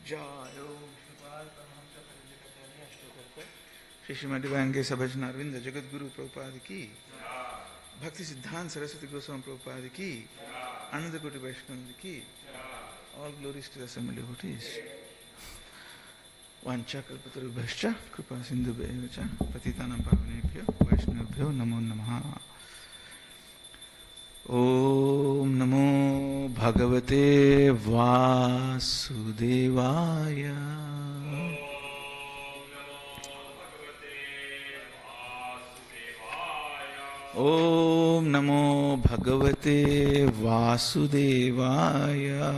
जय ओम श्रीपाद परमहंस परिनिष्ठाचार्य अष्टोत्तर श्री श्रीमद् वेंकटेश्वर सभजन अरविंद जगत गुरु प्रभुपाद की भक्ति सिद्धांत सरस्वती गोस्वामी प्रभुपाद की आनंद कोटि वैष्णव की all glories to the assembled devotees. Vancha kalpatarubhyascha kripa sindhubhyo cha patitanam pavanebhyo vaishnavabhyo namo namaha. Om namo bhagavate vasudevaya. Om namo bhagavate vasudevaya.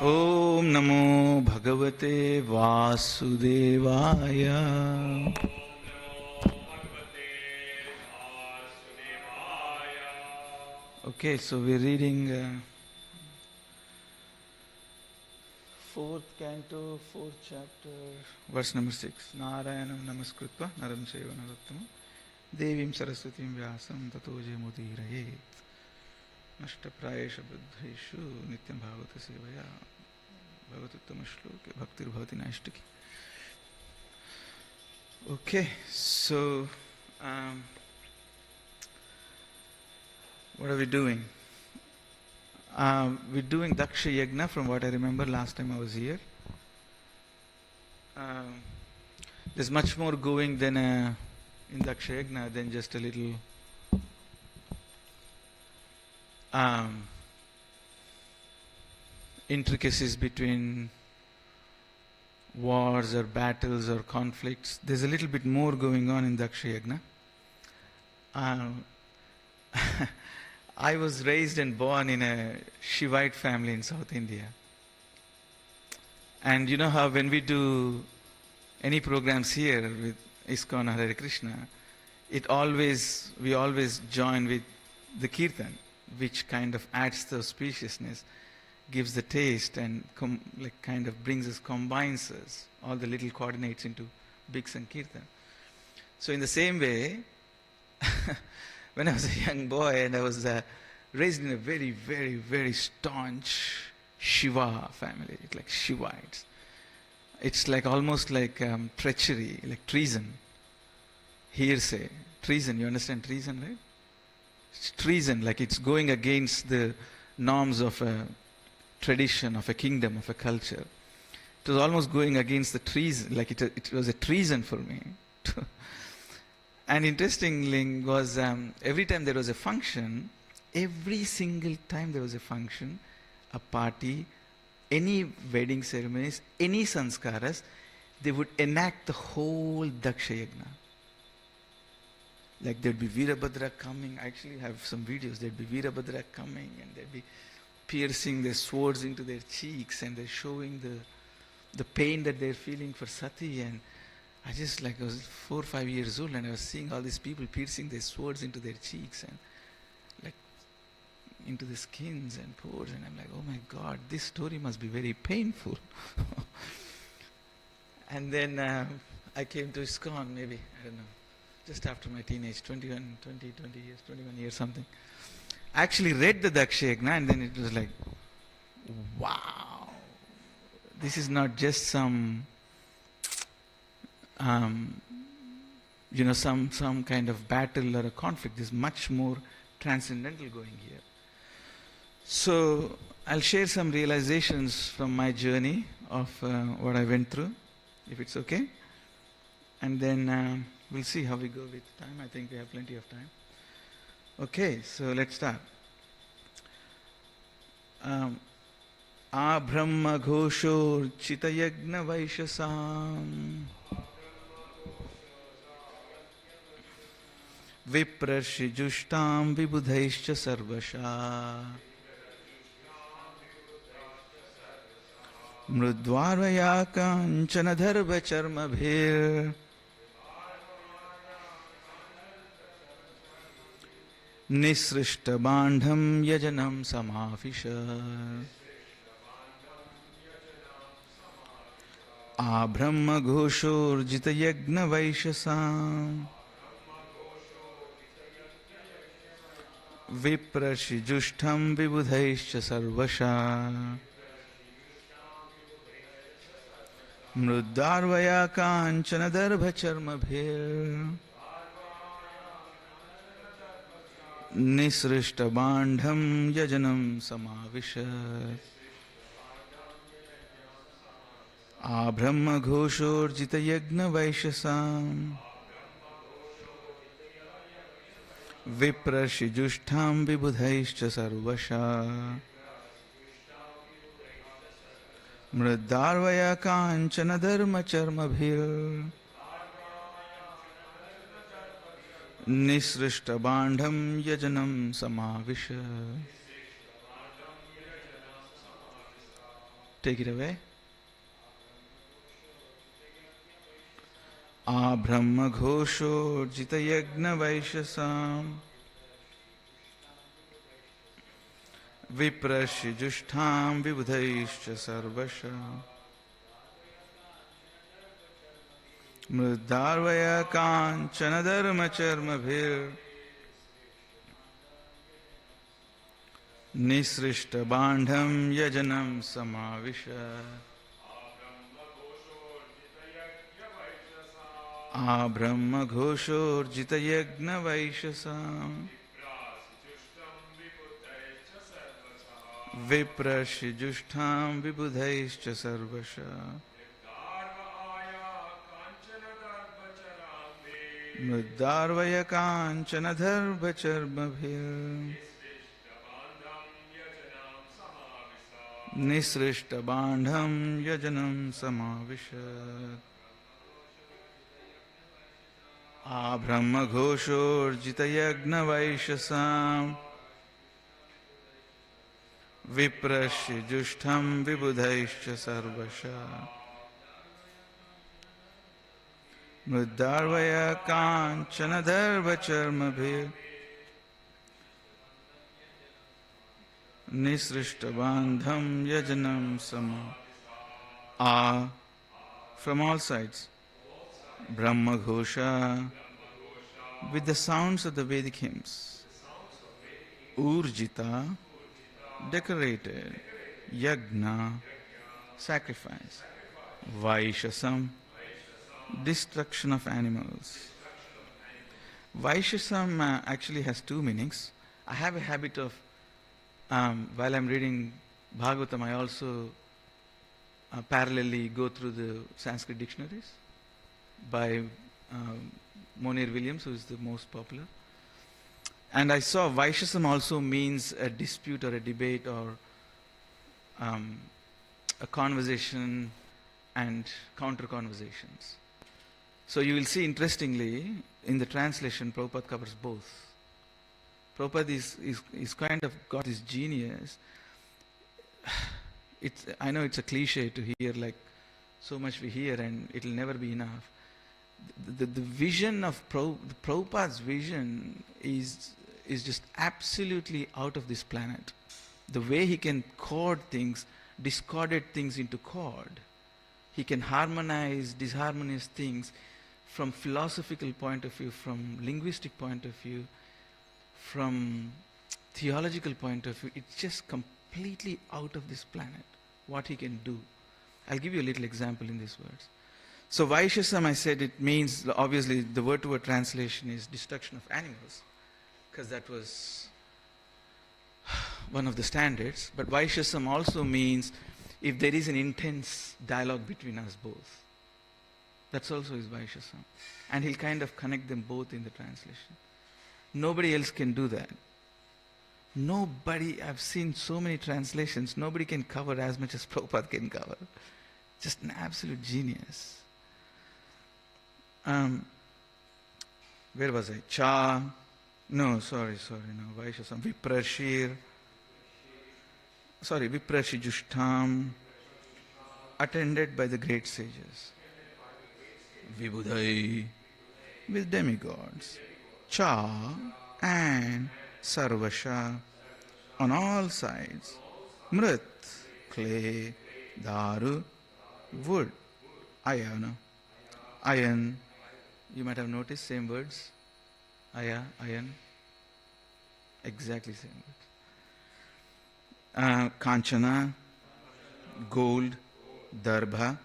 Om namo bhagavate vasudevaya. Okay, so we're reading fourth canto, fourth chapter, verse number 6. Narayanam namaskritva naram chaiva narottamam devim saraswatim vyasam tato jayamudiraye nashtaprayesha buddhishu nityam bhavata sevaya bhavatuttama shloke bhaktir bhavati naishtaki. Okay, so what are we doing? We're doing Daksha Yagna from what I remember last time I was here. There's much more going than in Daksha Yagna than just a little intricacies between wars or battles or conflicts. There's a little bit more going on in Daksha Yagna. I was raised and born in a Shivite family in South India. And you know how when we do any programs here with ISKCON or Hare Krishna, we always join with the Kirtan, which kind of adds the auspiciousness, gives the taste and kind of combines us, all the little coordinates into big Sankirtan. So in the same way, when I was a young boy and I was raised in a very, very, very staunch Shiva family, like Shivites. It's like almost like treachery, like treason, hearsay. Treason, you understand treason, right? It's treason, like it's going against the norms of a tradition, of a kingdom, of a culture. It was almost going against the treason, like it was a treason for me. And interestingly was every time there was a function, every single time there was a function, a party, any wedding ceremonies, any sanskaras, they would enact the whole Daksha Yagna. Like there'd be Veerabhadra coming, I actually have some videos, there'd be Veerabhadra coming and they'd be piercing their swords into their cheeks and they're showing the pain that they're feeling for Sati. And I was 4 or 5 years old and I was seeing all these people piercing their swords into their cheeks and like into the skins and pores, and I'm like, oh my God, this story must be very painful. And then I came to ISKCON maybe, I don't know, just after my teenage, 21 years something. I actually read the Daksha Yagna and then it was like, wow, this is not just some some kind of battle or a conflict. There's much more transcendental going here. So I'll share some realizations from my journey of what I went through, if it's okay. And then we'll see how we go with time. I think we have plenty of time. Okay, so let's start. Brahma Ghoshor Chitayagna Vaishasam Viprashi Jushtam Vibudhaischa Sarvasha Mrudvarvaya Kanchana Dharva Charmabhir Nisrishta Bandham Yajanam Samafisha Brahma Ghoshor Jitayagna Vaishasam Viprashijushtham vibudhaischa sarvasha Mruddarvaya kanchana darbha charmabhir Nisrishta bandham yajanam samavishat Abrahma ghoshorjita yagna vaishasam Viprashijushtham vibudhaischa sarvasha Mruddarvaya kanchana dharma charmabhir Nisrishta bandham yajanam samavisha. Take it away. Abrahma ghosho jita yagna vaishasam Viprashijushtham vibudhaischa sarvasha Mruddarvaya kanchana dharma charmabhir Nisrishta bandham yajanam samavisha Abrahma ghoshorjita yagna vaishasam Viprashijushtham vibudhaischa sarvasha Mruddarvaya kanchana dharma charmabhir Nisrishta bandham yajanam samavishat Abrahma ghoshorjita yagna vaishasam Viprashijushtham vibudhaischa sarvasha Mruddarvaya kanchana dharma charmabhir Nisrishta bandham yajanam sama. From all sides. Brahma Ghosha with the sounds of the Vedic hymns. Urjita, decorated. Yagna, sacrifice. Vaishasam, destruction of animals. Vaishasam actually has two meanings. I have a habit of, while I'm reading Bhagavatam, I also parallelly go through the Sanskrit dictionaries by Monier Williams, who is the most popular. And I saw Vaishasam also means a dispute or a debate or a conversation and counter-conversations. So you will see, interestingly, in the translation, Prabhupada covers both. Prabhupada is kind of got his genius. I know it's a cliche to hear, like so much we hear and it'll never be enough. The vision of Prabhupada's vision is just absolutely out of this planet. The way he can chord things, discorded things into chord. He can harmonize disharmonious things from philosophical point of view, from linguistic point of view, from theological point of view. It's just completely out of this planet, what he can do. I'll give you a little example in these words. So Vaishasam, I said, it means, obviously the word-to-word translation is destruction of animals, because that was one of the standards. But Vaishasam also means if there is an intense dialogue between us both. That's also his Vaishasam. And he'll kind of connect them both in the translation. Nobody else can do that. Nobody, I've seen so many translations, nobody can cover as much as Prabhupada can cover. Just an absolute genius. Where was I? Vaishasam. Viprashijushtham, attended by the great sages. Vibudhai, with demigods. Cha, and Sarvasha, on all sides. Mrit, clay. Daru, wood. Ayana, iron. You might have noticed same words. Aya, iron. Exactly same. Kanchana, gold, darbha,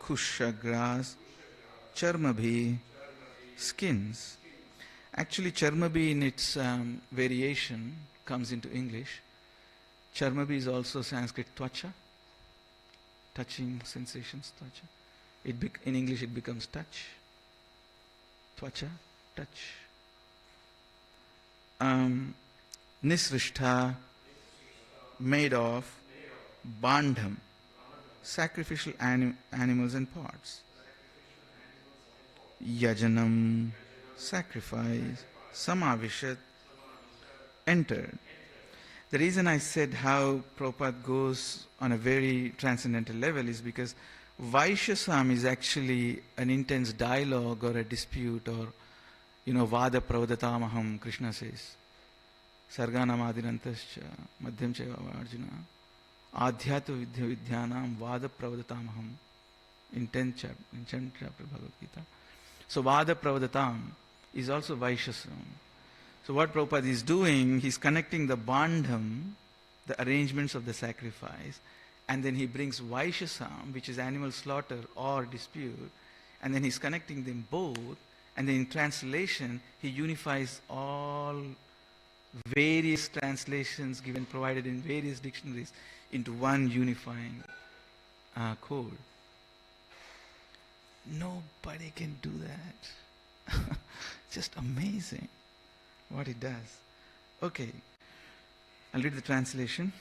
kusha grass, charmabhi, skins. Actually, charmabhi in its variation comes into English. Charmabhi is also Sanskrit twacha, touching sensations, twacha. In English it becomes touch. Twacha, touch. Nisrishtha, made of. Bandham, sacrificial animals and parts. Yajanam, sacrifice. Samavishat, entered. The reason I said how Prabhupada goes on a very transcendental level is because Vaishasam is actually an intense dialogue or a dispute or, Vada Pravadatamaham, Krishna says. Sarganam Adinantascha, Madhyam Cheva Arjuna. Adhyatva Vidya Vidyanam Vada Pravadatamaham. In 10th chapter Bhagavad Gita. So Vada Pravadatam is also Vaishasam. So what Prabhupada is doing, he's connecting the bandham, the arrangements of the sacrifice, and then he brings Vaishasam, which is animal slaughter or dispute, and then he's connecting them both, and then in translation, he unifies all various translations provided in various dictionaries into one unifying code. Nobody can do that. Just amazing what it does. Okay, I'll read the translation.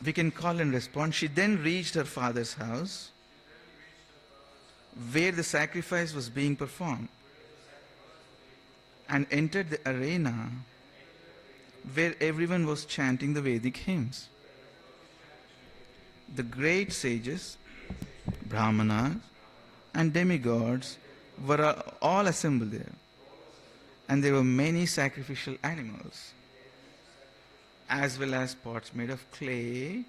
We can call and respond. She then reached her father's house where the sacrifice was being performed and entered the arena where everyone was chanting the Vedic hymns. The great sages, Brahmanas, and demigods were all assembled there. And there were many sacrificial animals, as well as pots made of clay,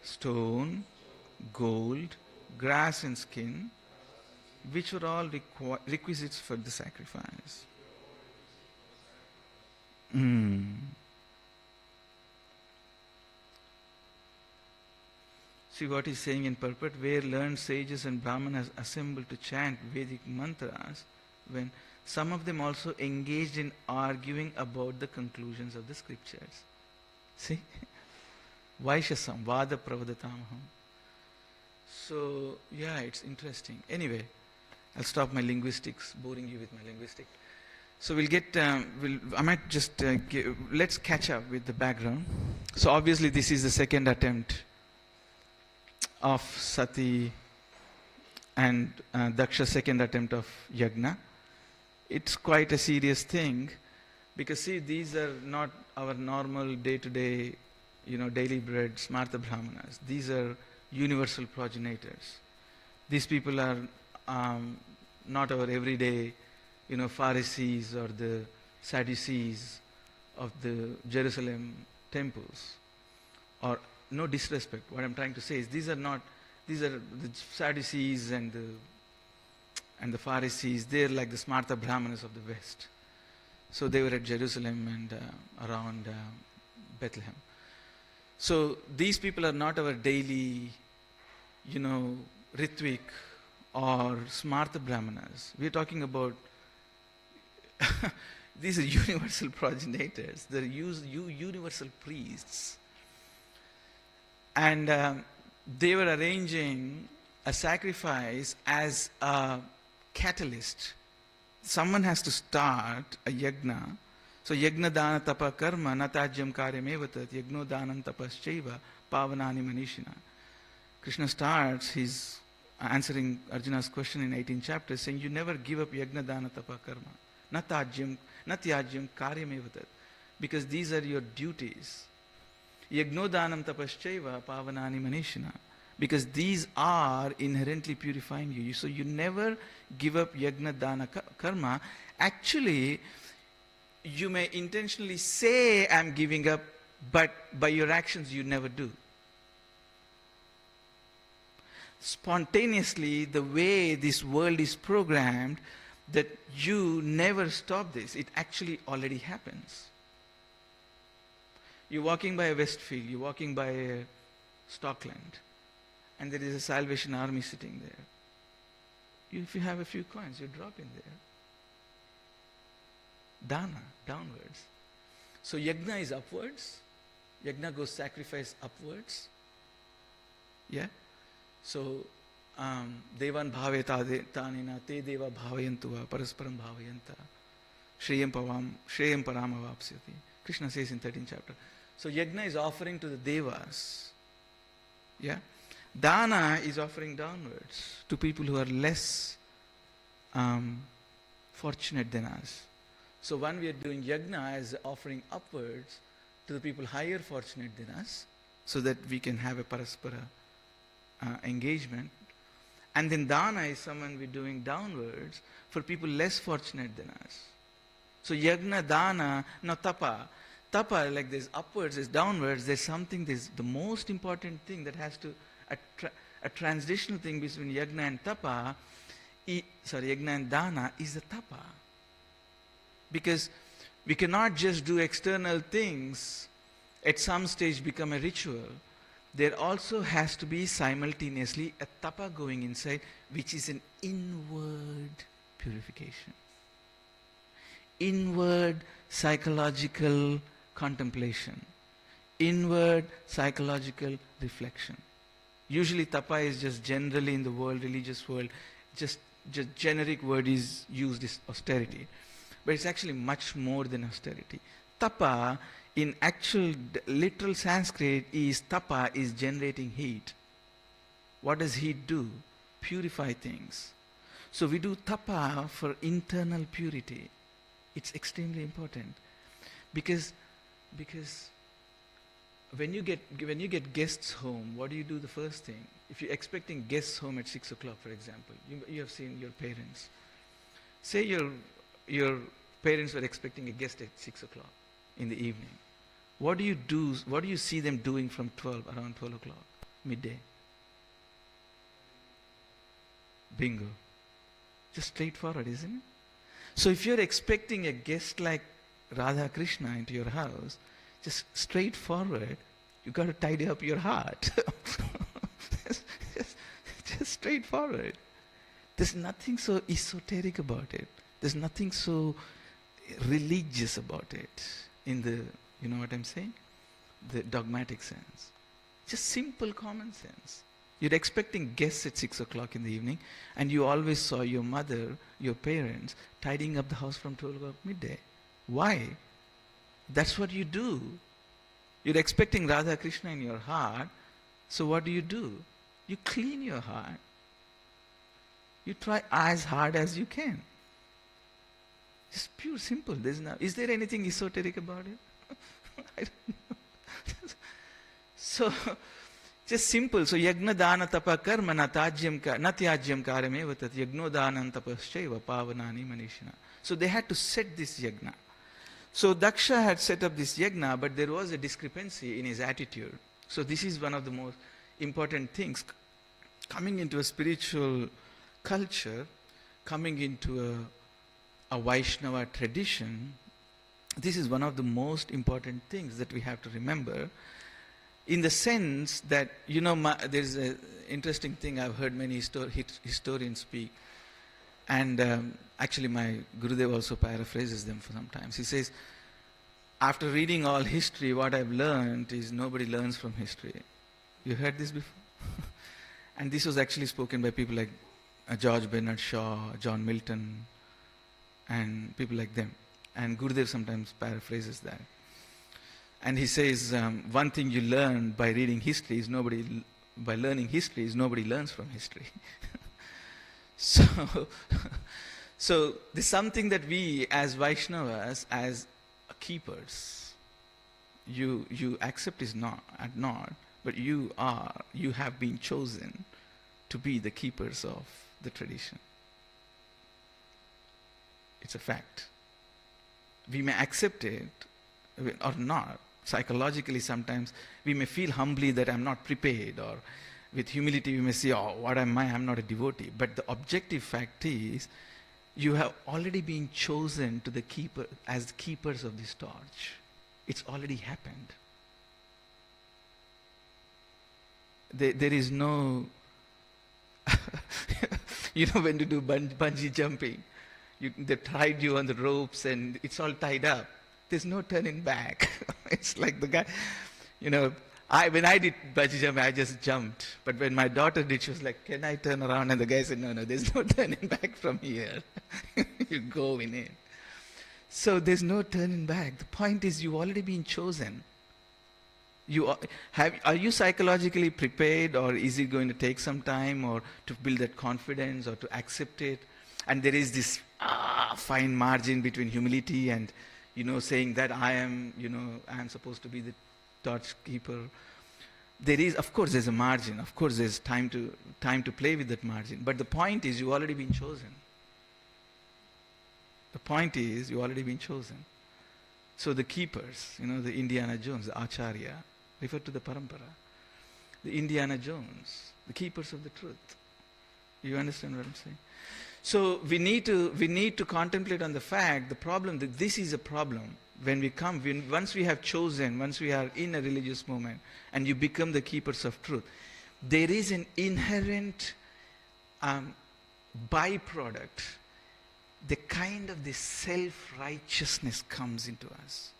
stone, gold, grass and skin, which were all requisites for the sacrifice. See what he's saying in purport, where learned sages and brahmanas assembled to chant Vedic mantras, when some of them also engaged in arguing about the conclusions of the scriptures. See? Vaishasam, Vada Pravadatamaham. So, yeah, it's interesting. Anyway, I'll stop my linguistics, boring you with my linguistics. So we'll get, I might just, let's catch up with the background. So obviously this is the second attempt of Sati and Daksha's second attempt of Yagna. It's quite a serious thing because see, these are not our normal day-to-day, daily bread Smarta Brahmanas. These are universal progenitors. These people are not our everyday, Pharisees or the Sadducees of the Jerusalem temples. Or no disrespect, what I'm trying to say is these are the Sadducees and the Pharisees. They're like the Smarta Brahmanas of the West. So they were at Jerusalem and around Bethlehem. So these people are not our daily, Ritvik or Smarta Brahmanas. We're talking about these are universal progenitors. They're universal priests. And they were arranging a sacrifice as a catalyst. Someone has to start a yagna. So yagna dana tapa karma natajyam karyam evatat yagno danam tapaschaiva pavanani manishina. Krishna starts his answering Arjuna's question in 18 chapters saying, you never give up yagna dana tapa karma. Natyajyam karyam evatat. Because these are your duties. Yagno danam tapaschaiva pavanani manishina. Because these are inherently purifying you. So you never give up yagna dana karma. Actually, you may intentionally say I'm giving up, but by your actions you never do. Spontaneously, the way this world is programmed, that you never stop this. It actually already happens. You're walking by a Westfield, you're walking by a Stockland, and there is a Salvation Army sitting there. If you have a few coins, you drop in there. Dana, downwards. So yajna is upwards. Yajna goes sacrifice upwards. Yeah? So, devan bhaveta tanina te deva bhavayantuva parasparam bhavayanta shreyam paramavapsyati. Krishna says in 13th chapter. So yajna is offering to the devas. Yeah? Dana is offering downwards to people who are less fortunate than us. So when we are doing yajna as offering upwards to the people higher fortunate than us, so that we can have a paraspara engagement. And then dana is someone we're doing downwards for people less fortunate than us. So yajna, dana, no tapa. Tapa, like there's upwards, there's downwards, there's something, there's the most important thing that has to, a transitional thing between yajna and tapa, yajna and dana is the tapa. Because we cannot just do external things, at some stage become a ritual. There also has to be simultaneously a tapa going inside, which is an inward purification. Inward psychological contemplation. Inward psychological reflection. Usually tapa is just generally in the world, religious world, just generic word is used is austerity. But it's actually much more than austerity. Tapa, in actual literal Sanskrit, is tapa is generating heat. What does heat do? Purify things. So we do tapa for internal purity. It's extremely important. Because when you get guests home, what do you do the first thing? If you're expecting guests home at 6 o'clock, for example, you have seen your parents. Say your parents were expecting a guest at 6 o'clock in the evening. What do you do? What do you see them doing from around 12 o'clock, midday? Bingo. Just straightforward, isn't it? So if you're expecting a guest like Radha Krishna into your house, just straightforward, you got to tidy up your heart. just straightforward. There's nothing so esoteric about it. There's nothing so religious about it in the, you know what I'm saying? The dogmatic sense. Just simple common sense. You're expecting guests at 6 o'clock in the evening, and you always saw your mother, your parents, tidying up the house from 12 o'clock midday. Why? That's what you do. You're expecting Radha Krishna in your heart, so what do? You clean your heart. You try as hard as you can. Just pure, simple. Is there anything esoteric about it? I don't know. So, just simple. So, yagna dana tapa karma natyajyam karyam tat yagno danam tapaschaiva pavanani manishina. So, they had to set this yagna. So, Daksha had set up this yagna, but there was a discrepancy in his attitude. So, this is one of the most important things. Coming into a spiritual culture, coming into a Vaishnava tradition, this is one of the most important things that we have to remember, in the sense that, you know, there's an interesting thing I've heard many historians speak, and actually my Gurudev also paraphrases them for sometimes. He says, after reading all history, what I've learned is nobody learns from history. You heard this before? And this was actually spoken by people like George Bernard Shaw, John Milton, and people like them. And Gurudev sometimes paraphrases that. And he says, one thing you learn by reading history is nobody learns from history. So there's something that we as Vaishnavas, as keepers, you accept is not, but you have been chosen to be the keepers of the tradition. It's a fact. We may accept it or not. Psychologically, sometimes we may feel humbly that I'm not prepared, or with humility we may say, oh, what am I? I'm not a devotee. But the objective fact is, You have already been chosen to the keeper as the keepers of this torch. It's already happened. There is no, when you do bungee jumping, they tied you on the ropes and it's all tied up. There's no turning back. It's like the guy, when I did bungee jumping, I just jumped. But when my daughter did, she was like, can I turn around? And the guy said, no, there's no turning back from here. You go in it. So there's no turning back. The point is, you've already been chosen. Are you psychologically prepared, or is it going to take some time, or to build that confidence, or to accept it? And there is this fine margin between humility and, saying that I am supposed to be the torch keeper. There is, of course, there's a margin. Of course, there's time to play with that margin. But the point is, you've already been chosen. The point is, you've already been chosen. So the keepers, the Indiana Jones, the Acharya, refer to the parampara. The Indiana Jones, the keepers of the truth. You understand what I'm saying? So we need to contemplate on the fact, the problem, that this is a problem. When we come, once we have chosen, once we are in a religious moment, and you become the keepers of truth, there is an inherent byproduct. The kind of this self-righteousness comes into us.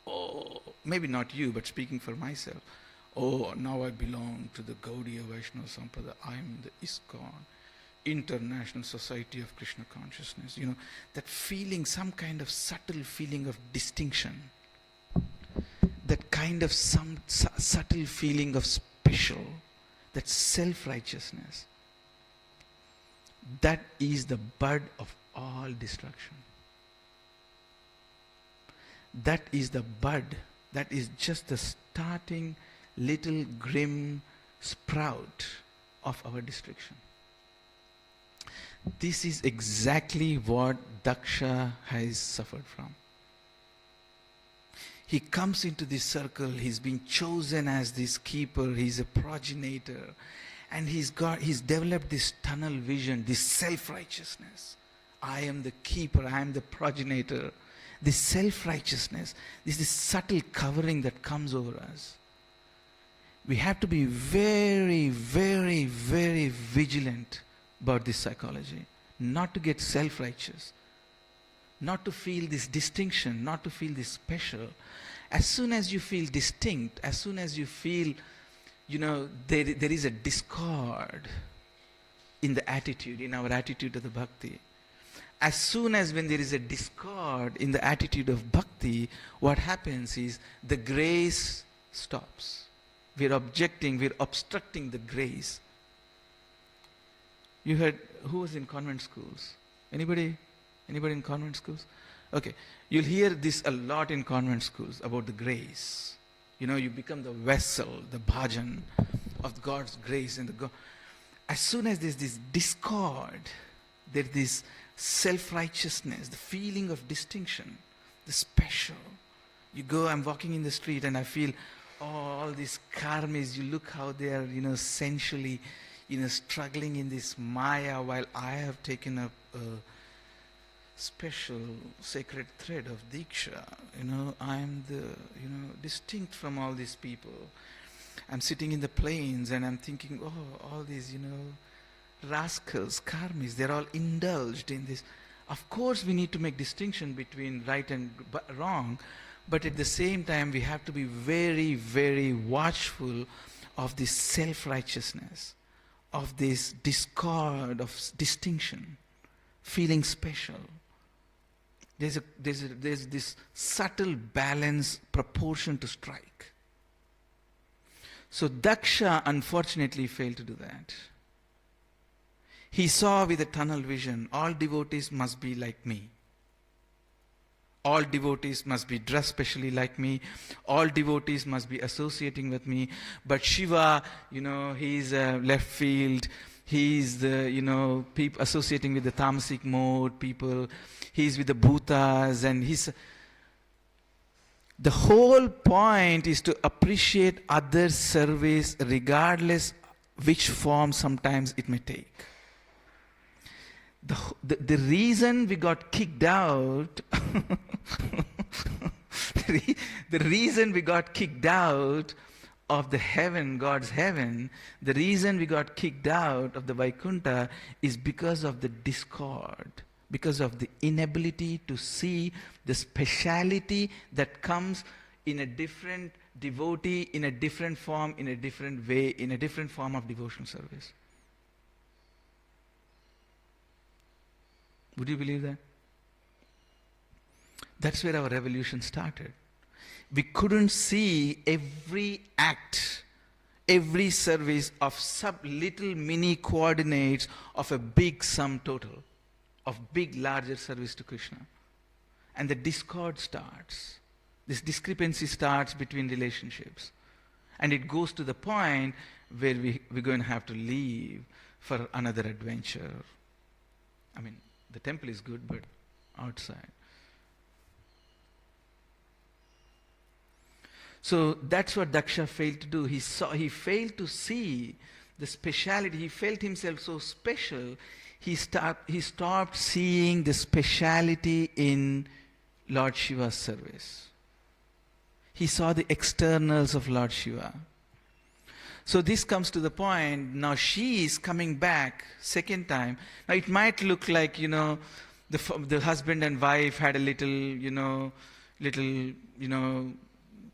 Oh, maybe not you, but speaking for myself. Oh, now I belong to the Gaudiya Vaishnava Samprada. I am the ISKCON, International Society of Krishna Consciousness. That feeling, some kind of subtle feeling of distinction. That kind of some subtle feeling of special. That self-righteousness. That is the bud of all destruction. That is the bud. That is just the starting little grim sprout of our destruction. This is exactly what Daksha has suffered from. He comes into this circle, he's been chosen as this keeper, he's a progenitor, and he's developed this tunnel vision, this self-righteousness. I am the keeper, I am the progenitor. This self-righteousness, this subtle covering that comes over us. We have to be very, very, very vigilant about this psychology. Not to get self-righteous. Not to feel this distinction, not to feel this special. As soon as you feel distinct, as soon as you feel, there is a discord in the attitude, in our attitude to the bhakti. As soon as when there is a discord in the attitude of bhakti, what happens is the grace stops. We're obstructing the grace. You heard, who was in convent schools? Anybody in convent schools? Okay, you'll hear this a lot in convent schools about the grace. You become the vessel, the bhajan of God's grace. As soon as there's this discord, there's this self-righteousness, the feeling of distinction, the special. I'm walking in the street and I feel all these karmis, you look how they are, sensually, struggling in this maya, while I have taken up a special sacred thread of Diksha. I am distinct from all these people. I'm sitting in the plains and I'm thinking, all these, rascals, karmis, they're all indulged in this. Of course, we need to make distinction between right and wrong, but at the same time, we have to be very, very watchful of this self-righteousness, of this discord, of distinction, feeling special. There's this subtle balance, proportion to strike. So Daksha unfortunately failed to do that. He saw with a tunnel vision, all devotees must be like me. All devotees must be dressed specially like me. All devotees must be associating with me. But Shiva, he's left field. He's the, people associating with the tamasic mode people. He's with the bhutas, and the whole point is to appreciate other service regardless which form sometimes it may take. The reason we got kicked out, the reason we got kicked out of the heaven, God's heaven, the reason we got kicked out of the Vaikuntha is because of the discord, because of the inability to see the speciality that comes in a different devotee, in a different form, in a different way, in a different form of devotional service. Would you believe that? That's where our revolution started. We couldn't see every act, every service of little mini coordinates of a big sum total, of big larger service to Krishna. And the discord starts. This discrepancy starts between relationships. And it goes to the point where we're going to have to leave for another adventure. I mean, the temple is good, but outside. So that's what Daksha failed to do. He failed to see the speciality. He felt himself so special. He stopped seeing the speciality in Lord Shiva's service. He saw the externals of Lord Shiva. So this comes to the point, now she is coming back second time. Now it might look like, the husband and wife had a little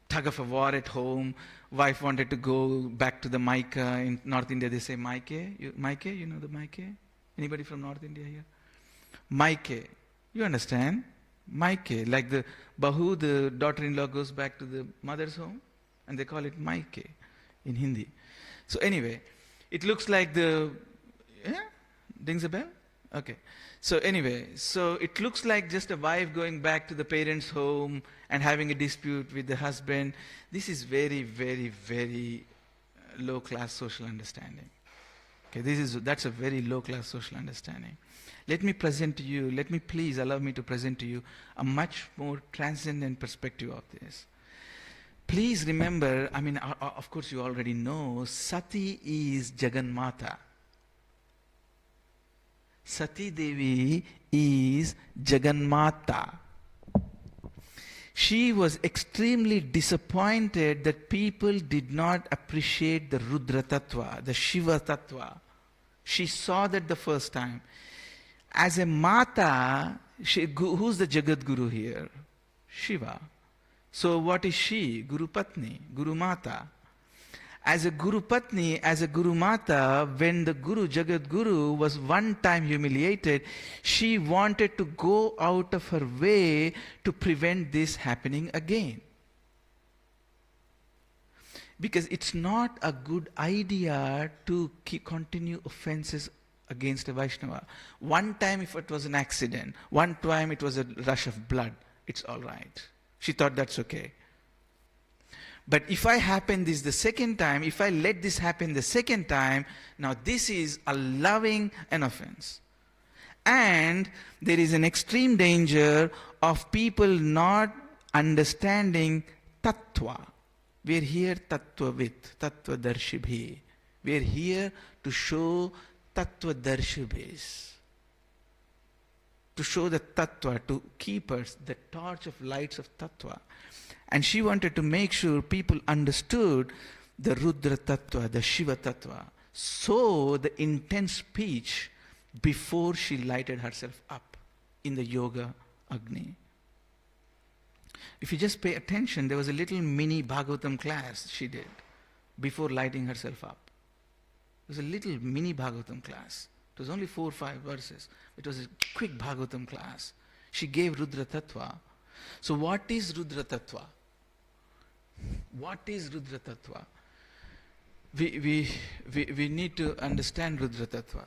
tug of a war at home. Wife wanted to go back to the Maika. In North India they say Maike. Maike, you know the Maike? Anybody from North India here? Maike. You understand? Maike. Like the Bahu, the daughter-in-law goes back to the mother's home. And they call it Maike in Hindi. So anyway, it looks like dings a bell? Okay. So anyway, so it looks like just a wife going back to the parents' home and having a dispute with the husband. This is very, very, very low-class social understanding. Okay, that's a very low-class social understanding. Let me please allow me to present to you a much more transcendent perspective of this. Please remember, of course you already know, Sati is Jagannmata. Sati Devi is Jagannmata. She was extremely disappointed that people did not appreciate the Rudra Tattva, the Shiva Tattva. She saw that the first time. As a Mata, who's the Jagat Guru here? Shiva. So what is she? Guru Patni, Guru Mata. As a Guru Patni, as a Guru Mata, when the Guru, Jagat Guru, was one time humiliated, she wanted to go out of her way to prevent this happening again. Because it's not a good idea to continue offenses against a Vaishnava. One time if it was an accident, one time it was a rush of blood, it's all right. She thought that's okay. But if I happen this the second time, if I let this happen the second time, now this is a loving an offense. And there is an extreme danger of people not understanding tattva. We are here tattvavit, tattvadarshibhi. We are here to show tattvadarshibhis. To show the tattva, to keepers, the torch of lights of tattva. And she wanted to make sure people understood the Rudra Tattva, the Shiva Tattva. So the intense speech before she lighted herself up in the yoga Agni. If you just pay attention, there was a little mini Bhagavatam class she did before lighting herself up. It was a little mini Bhagavatam class. It was only 4 or 5 verses. It was a quick Bhagavatam class. She gave Rudra Tattva. So what is Rudra Tattva? What is Rudra Tattva? We need to understand Rudra Tattva.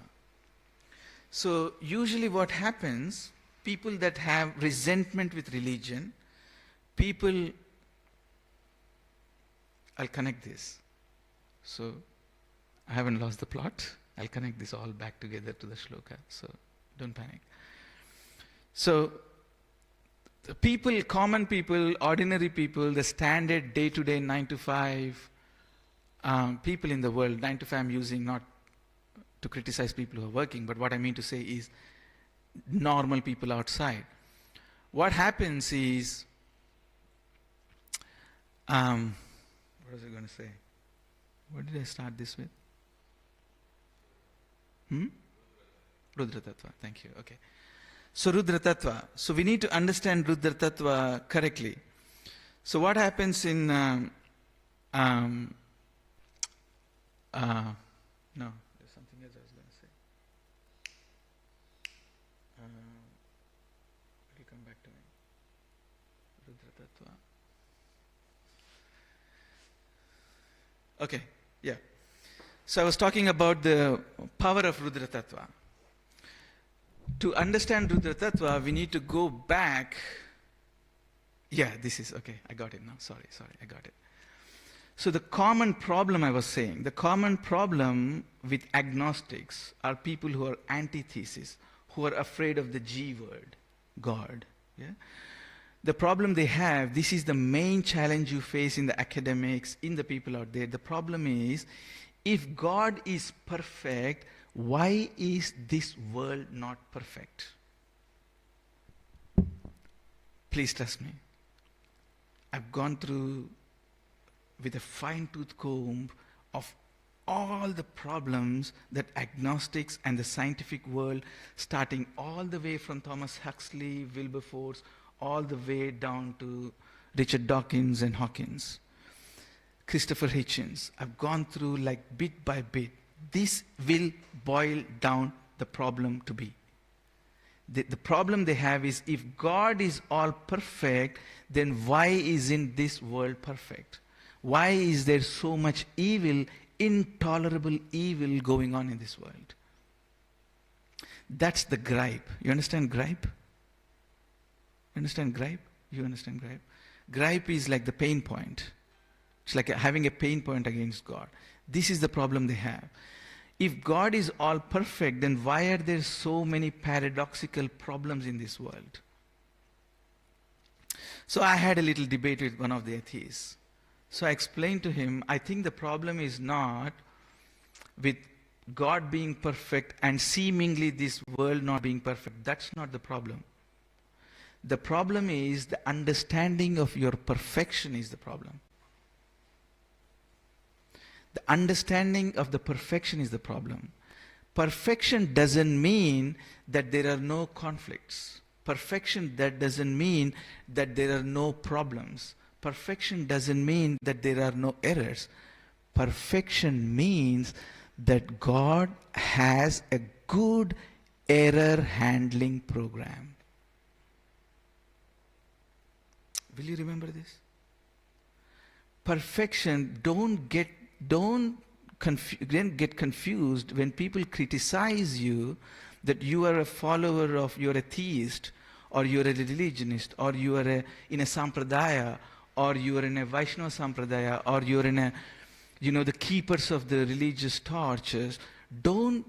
So usually what happens, people that have resentment with religion, I'll connect this. So I haven't lost the plot. I'll connect this all back together to the shloka. So don't panic. So the people, common people, ordinary people, the standard day-to-day 9 to 5 people in the world, 9 to 5 I'm using not to criticize people who are working, but what I mean to say is normal people outside. What happens is, what was I going to say? What did I start this with? Rudra Tattva, thank you, okay. So Rudra Tattva, so we need to understand Rudra Tattva correctly. So what happens in, no, there's something else I was going to say. It will come back to me. Rudra Tattva. Okay, yeah. So I was talking about the power of Rudra Tattva. To understand Rudra Tattva, we need to go back. Yeah, this is, okay, I got it now. Sorry, I got it. So the common problem I was saying, the common problem with agnostics are people who are antithesis, who are afraid of the G word, God. Yeah? The problem they have, this is the main challenge you face in the academics, in the people out there. The problem is, if God is perfect, why is this world not perfect? Please trust me. I've gone through with a fine-tooth comb of all the problems that agnostics and the scientific world, starting all the way from Thomas Huxley, Wilberforce, all the way down to Richard Dawkins and Hawkins, Christopher Hitchens. I've gone through like bit by bit. This will boil down the problem to be. The problem they have is, if God is all perfect, then why isn't this world perfect? Why is there so much evil, intolerable evil going on in this world? That's the gripe. You understand gripe? You understand gripe? You understand gripe? Gripe is like the pain point. It's like having a pain point against God. This is the problem they have. If God is all perfect, then why are there so many paradoxical problems in this world? So I had a little debate with one of the atheists. So I explained to him, I think the problem is not with God being perfect and seemingly this world not being perfect. That's not the problem. The problem is the understanding of your perfection is the problem. The understanding of the perfection is the problem. Perfection doesn't mean that there are no conflicts. Perfection, that doesn't mean that there are no problems. Perfection doesn't mean that there are no errors. Perfection means that God has a good error handling program. Will you remember this? Perfection, don't get confused when people criticize you that you are a follower of, you're a theist, or you're a religionist, or you are in a sampradaya, or you are in a Vaishnava sampradaya, or you're in a, the keepers of the religious torches. Don't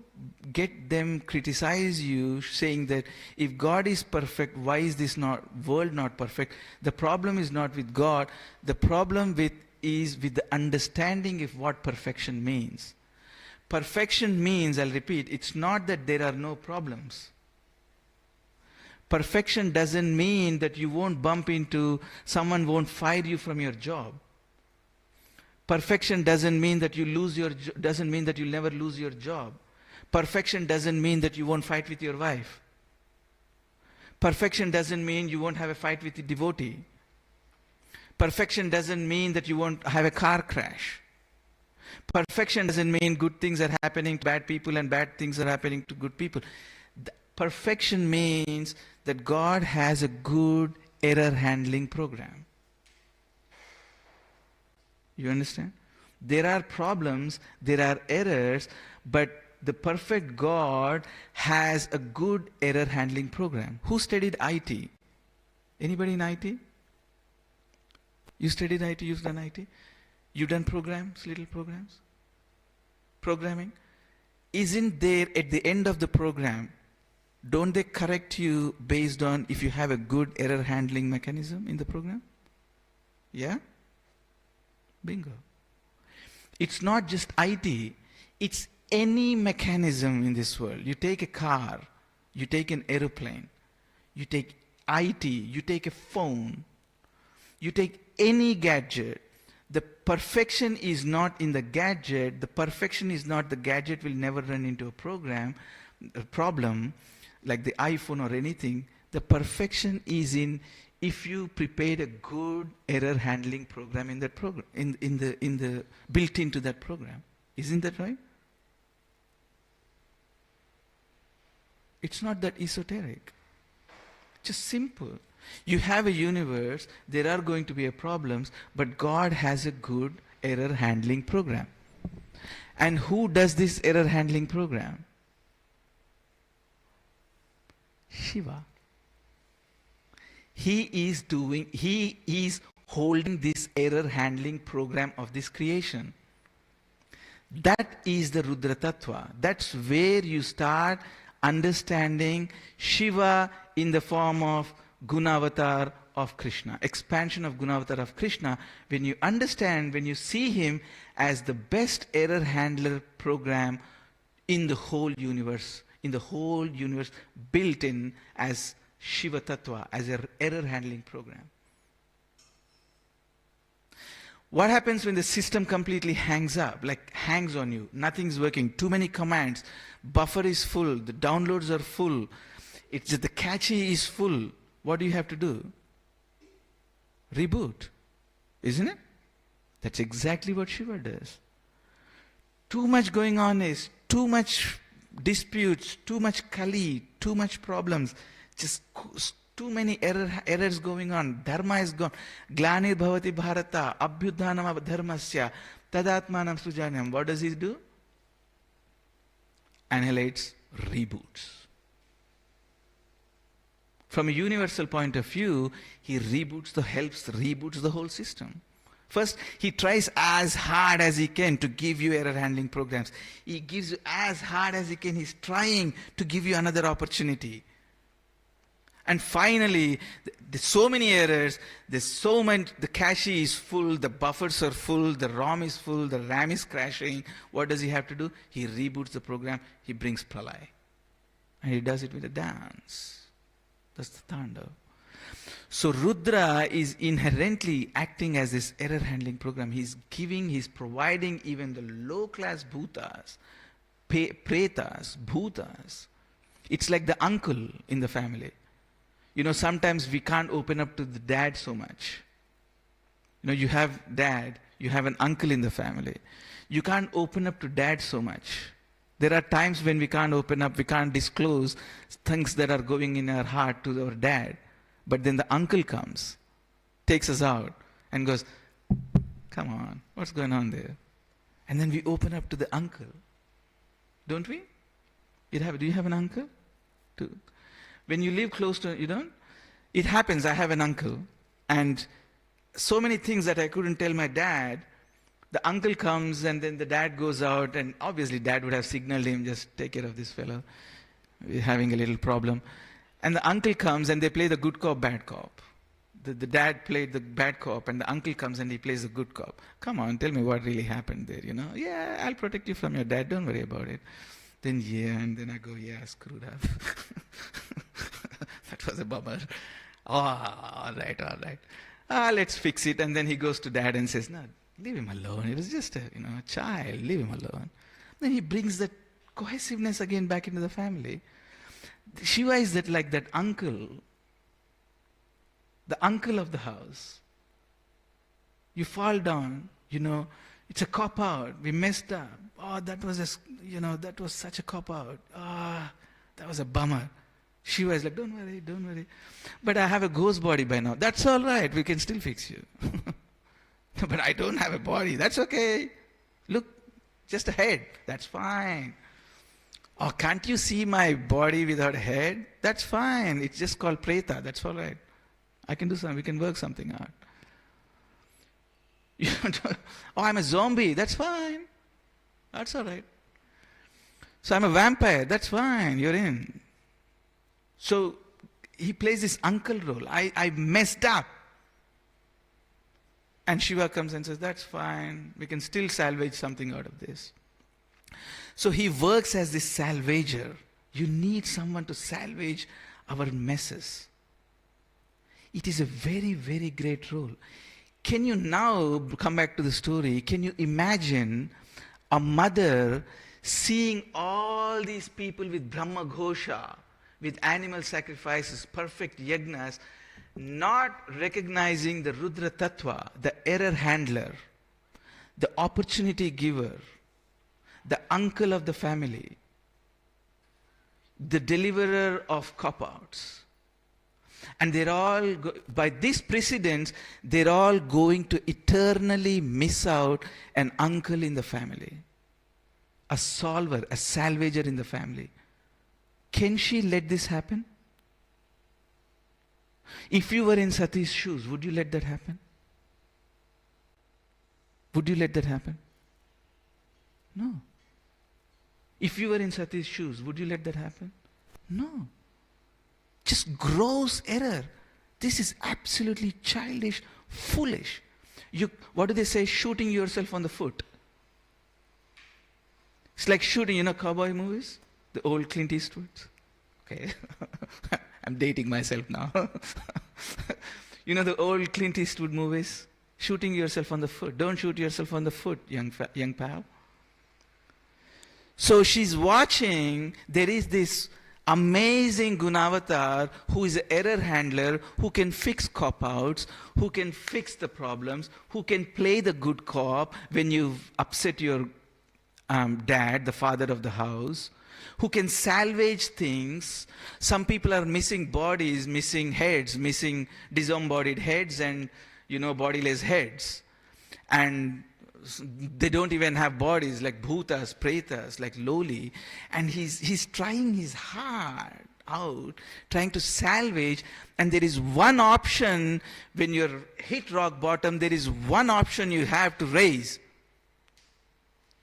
get them criticize you saying that if God is perfect, why is this world not perfect? The problem is not with God. The problem is with the understanding of what perfection means. Perfection means, I'll repeat, it's not that there are no problems. Perfection doesn't mean that you won't bump into, someone won't fire you from your job. Perfection doesn't mean that doesn't mean that you'll never lose your job. Perfection doesn't mean that you won't fight with your wife. Perfection doesn't mean you won't have a fight with the devotee. Perfection doesn't mean that you won't have a car crash. Perfection doesn't mean good things are happening to bad people and bad things are happening to good people. Perfection means that God has a good error handling program. You understand? There are problems, there are errors, but the perfect God has a good error handling program. Who studied IT? Anybody in IT? You studied IT, you've done IT? You've done programs, little programs? Programming? Isn't there at the end of the program, don't they correct you based on if you have a good error handling mechanism in the program? Yeah? Bingo. It's not just IT, it's any mechanism in this world. You take a car, you take an aeroplane, you take IT, you take a phone, you take any gadget. The perfection is not in the gadget. The perfection is not the gadget will never run into a problem like the iPhone or anything. The perfection is in if you prepared a good error handling program in that program, in the built into that program. Isn't that right? It's not that esoteric. Just simple. You have a universe, there are going to be problems, but God has a good error handling program. And who does this error handling program? Shiva. He is holding this error handling program of this creation. That is the Rudra Tattva. That's where you start understanding Shiva in the form of Gunavatar of Krishna, expansion of Gunavatar of Krishna. When you understand, when you see him as the best error handler program in the whole universe, built in as Shiva Tattva, as an error handling program. What happens when the system completely hangs up, like hangs on you, nothing's working, too many commands, buffer is full, the downloads are full, it's just the cache is full. What do you have to do? Reboot, isn't it? That's exactly what Shiva does. Too much going on is too much disputes, too much kali, too much problems, just too many errors going on. Dharma is gone. Glanir bhavati bharata, abhyudhanam dharmasya, tadatmanam sujanyam. What does he do? Annihilates, reboots. From a universal point of view, he helps reboots the whole system. First, he tries as hard as he can to give you error handling programs. He gives you as hard as he can. He's trying to give you another opportunity. And finally, there's so many errors, there's so much, the cache is full, the buffers are full, the ROM is full, the RAM is crashing. What does he have to do? He reboots the program, he brings pralay. And he does it with a dance. That's the Tanda. So Rudra is inherently acting as this error handling program. He's providing even the low class bhutas, pretas, bhutas. It's like the uncle in the family. You know, sometimes we can't open up to the dad so much. You know, you have dad, you have an uncle in the family. You can't open up to dad so much. There are times when we can't open up, we can't disclose things that are going in our heart to our dad. But then the uncle comes, takes us out, and goes, come on, what's going on there? And then we open up to the uncle. Don't we? Do you have an uncle? When you live close to, you don't? It happens, I have an uncle. And so many things that I couldn't tell my dad, the uncle comes and then the dad goes out, and obviously dad would have signaled him, just take care of this fellow. We're having a little problem. And the uncle comes and they play the good cop, bad cop. The dad played the bad cop and the uncle comes and he plays the good cop. Come on, tell me what really happened there, you know? Yeah, I'll protect you from your dad, don't worry about it. Then and then I go, yeah, screwed up. That was a bummer. Oh, all right. Let's fix it. And then he goes to dad and says, no, leave him alone. It was just a child, leave him alone. Then he brings that cohesiveness again back into the family. Shiva is like that uncle, the uncle of the house. You fall down, it's a cop out. We messed up. Oh, that was such a cop out. That was a bummer. Shiva is like, don't worry. But I have a ghost body by now. That's all right. We can still fix you. But I don't have a body. That's okay. Look, just a head. That's fine. Oh, can't you see my body without a head? That's fine. It's just called preta. That's all right. I can do something. We can work something out. Oh, I'm a zombie. That's fine. That's all right. So I'm a vampire. That's fine. You're in. So he plays this uncle role. I messed up. And Shiva comes and says, that's fine. We can still salvage something out of this. So he works as this salvager. You need someone to salvage our messes. It is a very, very great role. Can you now come back to the story? Can you imagine a mother seeing all these people with Brahma Ghosha, with animal sacrifices, perfect yagnas, not recognizing the Rudra Tattva, the error handler, the opportunity giver, the uncle of the family, the deliverer of cop-outs. And they're all, by this precedence, they're all going to eternally miss out an uncle in the family, a solver, a salvager in the family. Can she let this happen? If you were in Sati's shoes, would you let that happen? Would you let that happen? No. If you were in Sati's shoes, would you let that happen? No. Just gross error. This is absolutely childish, foolish. What do they say? Shooting yourself on the foot. It's like shooting, cowboy movies? The old Clint Eastwoods. Okay. I'm dating myself now. The old Clint Eastwood movies? Shooting yourself on the foot. Don't shoot yourself on the foot, young pal. So she's watching, there is this amazing Gunavatar who is an error handler, who can fix cop-outs, who can fix the problems, who can play the good cop when you've upset your dad, the father of the house, who can salvage things. Some people are missing bodies, missing heads, missing disembodied heads and, bodiless heads. And they don't even have bodies, like bhutas, pretas, like lowly. And he's trying his heart out, trying to salvage. And there is one option, when you're hit rock bottom, there is one option you have to raise.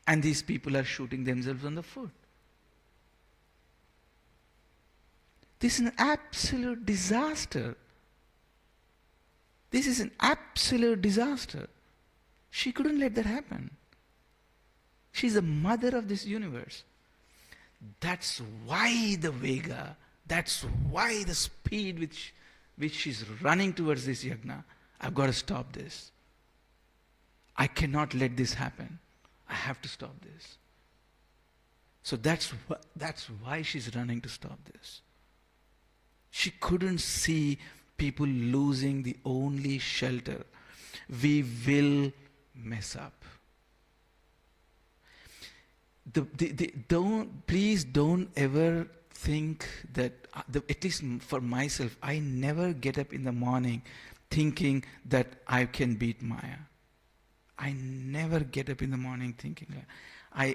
And these people are shooting themselves on the foot. This is an absolute disaster. This is an absolute disaster. She couldn't let that happen. She's the mother of this universe. That's why the Vega, that's why the speed which she's running towards this yagna. I've got to stop this. I cannot let this happen. I have to stop this. So that's why she's running to stop this. She couldn't see people losing the only shelter. We will mess up. Please don't ever think that, at least for myself, I never get up in the morning thinking that I can beat Maya. I never get up in the morning thinking that.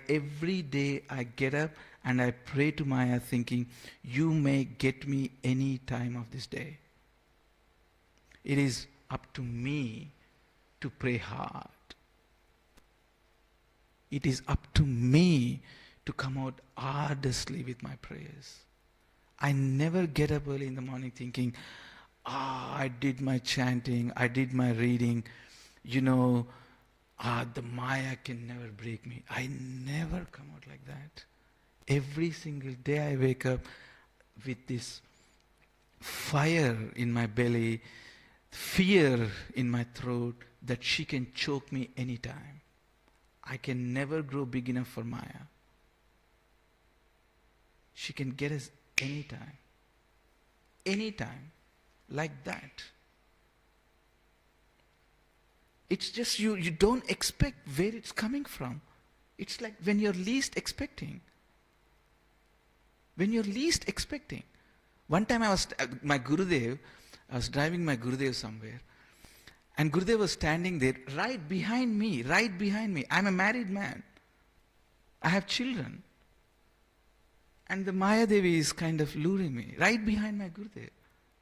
Every day I get up and I pray to Maya thinking, you may get me any time of this day. It is up to me to pray hard. It is up to me to come out arduously with my prayers. I never get up early in the morning thinking, I did my chanting, I did my reading, the Maya can never break me. I never come out like that. Every single day I wake up with this fire in my belly, fear in my throat that she can choke me anytime. I can never grow big enough for Maya. She can get us anytime. Anytime. Like that. It's just you don't expect where it's coming from. It's like when you're least expecting. When you're least expecting. One time I was driving my Gurudev somewhere. And Gurudev was standing there right behind me. I'm a married man. I have children. And the Maya Devi is kind of luring me right behind my Gurudev.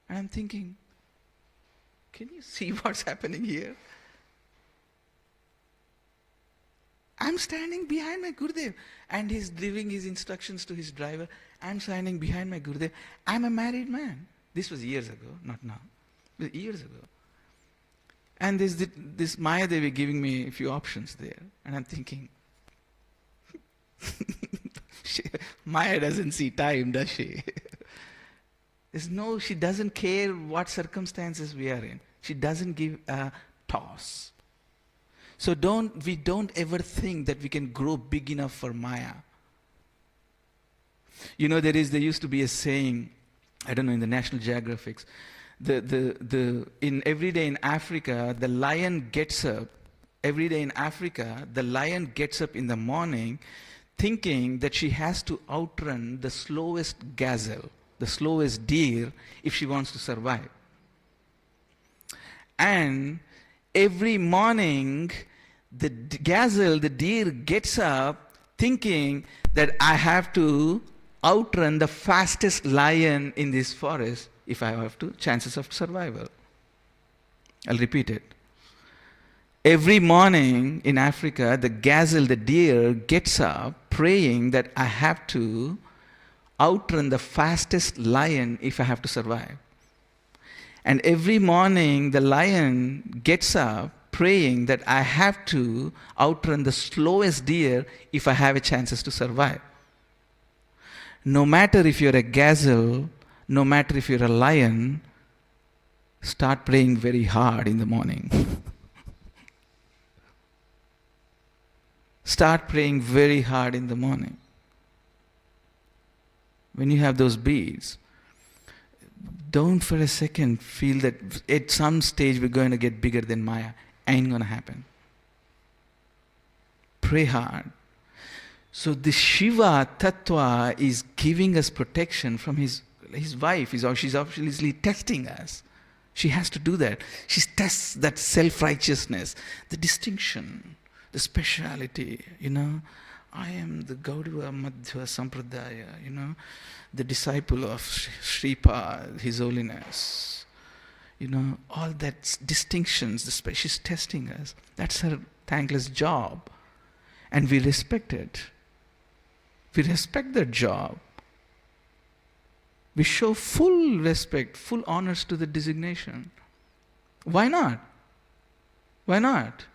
And I'm thinking, can you see what's happening here? I'm standing behind my Gurudev. And he's giving his instructions to his driver. I'm standing behind my Gurudev. I'm a married man. This was years ago, not now. But years ago. And there's this Maya Devi giving me a few options there. And I'm thinking, Maya doesn't see time, does she? She doesn't care what circumstances we are in. She doesn't give a toss. So we don't ever think that we can grow big enough for Maya. There used to be a saying, I don't know, in the National Geographics, every day in Africa, the lion gets up in the morning thinking that she has to outrun the slowest gazelle, the slowest deer, if she wants to survive. And every morning, the deer gets up thinking that I have to outrun the fastest lion in this forest if I have chances of survival. I'll repeat it. Every morning in Africa, the deer gets up praying that I have to outrun the fastest lion if I have to survive. And every morning, the lion gets up praying that I have to outrun the slowest deer if I have a chances to survive. No matter if you're a gazelle, no matter if you're a lion, start praying very hard in the morning. Start praying very hard in the morning. When you have those beads, don't for a second feel that at some stage we're going to get bigger than Maya. Ain't going to happen. Pray hard. So the Shiva Tattva is giving us protection from his wife. She's obviously testing us. She has to do that. She tests that self-righteousness, the distinction, the speciality, I am the Gaudiya Madhva Sampradaya, the disciple of Sripad, His Holiness. All that distinctions, she's testing us. That's her thankless job. And we respect it. We respect that job. We show full respect, full honors to the designation. Why not? Why not?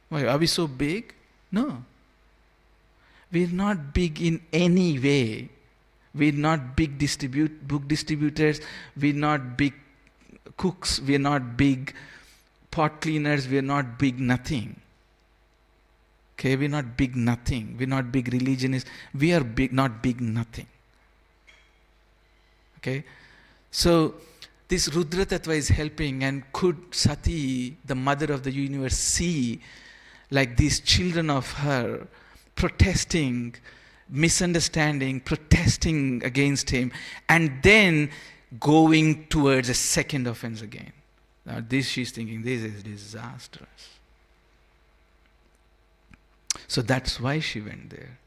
Why, are we so big? No. We're not big in any way. We're not big book distributors. We're not big cooks. We're not big pot cleaners. We're not big nothing. Okay, we're not big nothing. We're not big religionists. We are big, not big nothing. Okay, so this Rudra Tattva is helping, and could Sati, the mother of the universe, see like these children of her protesting, misunderstanding, protesting against him, and then going towards a second offense again. Now she's thinking, this is disastrous. So that's why she went there.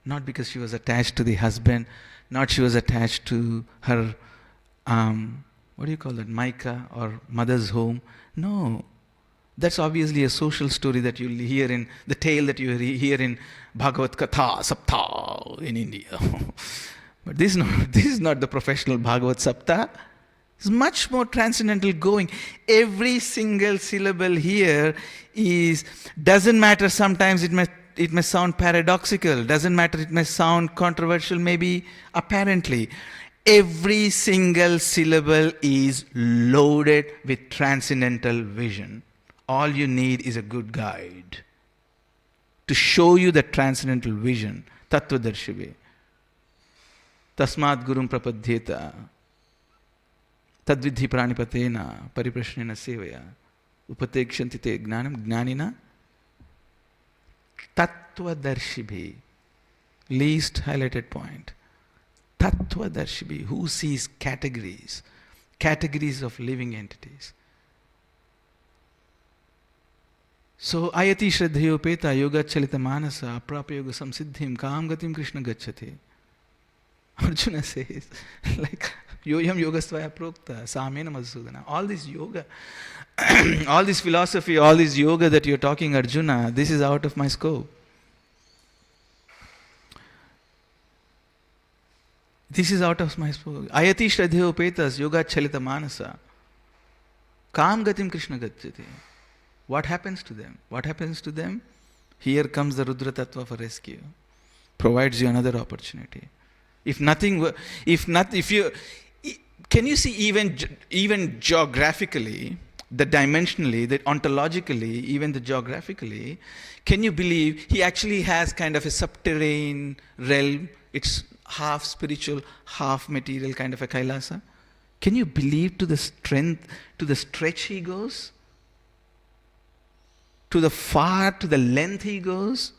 Not because she was attached to the husband, not she was attached to her, what do you call that, Maika or mother's home. No. That's obviously a social story that you'll hear in, the tale that you hear in Bhagavad Katha, Sapta in India. But this is not the professional Bhagavad Sapta. It's much more transcendental going. Every single syllable here doesn't matter, sometimes it may sound paradoxical, doesn't matter, it may sound controversial, maybe apparently. Every single syllable is loaded with transcendental vision. All you need is a good guide to show you the transcendental vision. Tattva-darshive. Tasmat gurum prapadyeta. Tadvidhi pranipatena pariprashnena sevaya. Upatekshanti te gnanam gnanina. Tattva-darshive. Least highlighted point. Tattva-darshive. Who sees categories? Categories of living entities. So, ayati shraddhayopeta yoga chalita manasa aprapya yoga samsiddhim kam gatim Krishna gacchati. Arjuna says, like, yoyam yogastvaya prokta, samena madhusudana. All this yoga, all this philosophy, all this yoga that you're talking, Arjuna, this is out of my scope. This is out of my scope. Ayati shraddhayopetas yoga chalita manasa kam gatim Krishna gacchati. What happens to them? What happens to them? Here comes the Rudra Tattva for rescue. Provides you another opportunity. If nothing were, if you, can you see even geographically, the dimensionally, the ontologically, even the geographically, can you believe he actually has kind of a subterranean realm? It's half spiritual, half material kind of a Kailasa. Can you believe to the strength, to the stretch he goes? To the far, to the length he goes?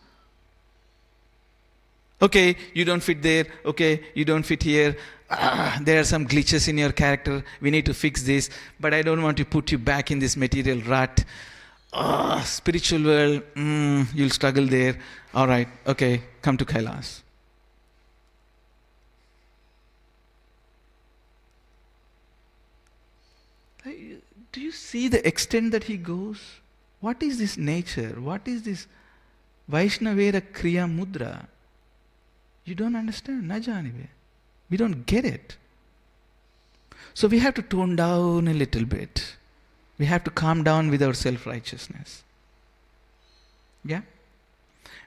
Okay, you don't fit there. Okay, you don't fit here. There are some glitches in your character. We need to fix this. But I don't want to put you back in this material rut. Spiritual world, you'll struggle there. All right, okay, come to Kailas. Do you see the extent that he goes? What is this nature? What is this Vaishnavera Kriya Mudra? You don't understand, na janive. We don't get it. So we have to tone down a little bit. We have to calm down with our self-righteousness. Yeah?